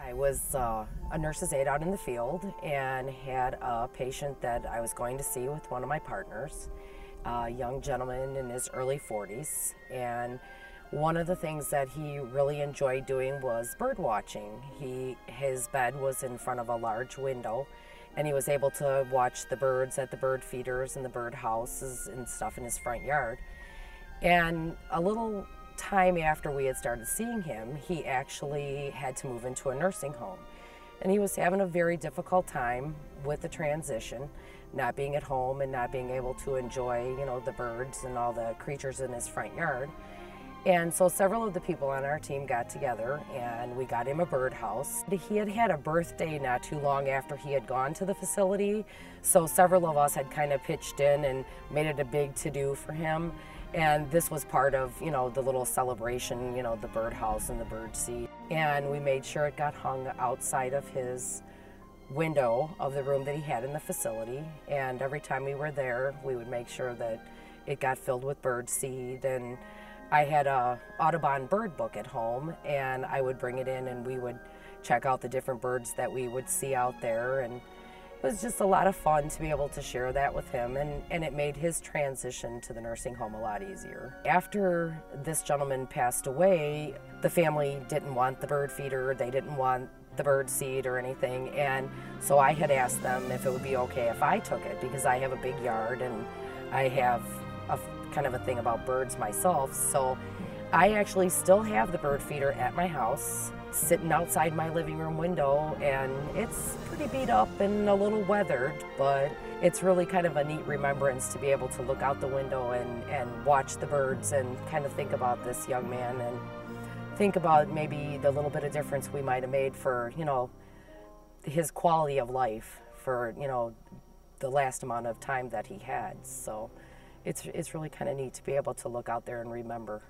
I was a nurse's aide out in the field and had a patient that I was going to see with one of my partners, a young gentleman in his early 40s. And one of the things that he really enjoyed doing was bird watching. His bed was in front of a large window, and he was able to watch the birds at the bird feeders and the bird houses and stuff in his front yard. And a little time after we had started seeing him, he actually had to move into a nursing home. And he was having a very difficult time with the transition, not being at home and not being able to enjoy, the birds and all the creatures in his front yard. And so several of the people on our team got together and we got him a birdhouse. He had had a birthday not too long after he had gone to the facility, so several of us had kind of pitched in and made it a big to-do for him. And this was part of, the little celebration, the birdhouse and the bird seed. And we made sure it got hung outside of his window of the room that he had in the facility. And every time we were there, we would make sure that it got filled with bird seed. And I had a Audubon bird book at home, and I would bring it in and we would check out the different birds that we would see out there. And it was just a lot of fun to be able to share that with him, and it made his transition to the nursing home a lot easier. After this gentleman passed away, the family didn't want the bird feeder, they didn't want the bird seed or anything, and so I had asked them if it would be okay if I took it, because I have a big yard and I have a kind of a thing about birds myself. So I actually still have the bird feeder at my house, sitting outside my living room window, and it's pretty beat up and a little weathered, but it's really kind of a neat remembrance to be able to look out the window and watch the birds and kind of think about this young man and think about maybe the little bit of difference we might have made for, his quality of life for, the last amount of time that he had. So it's really kind of neat to be able to look out there and remember.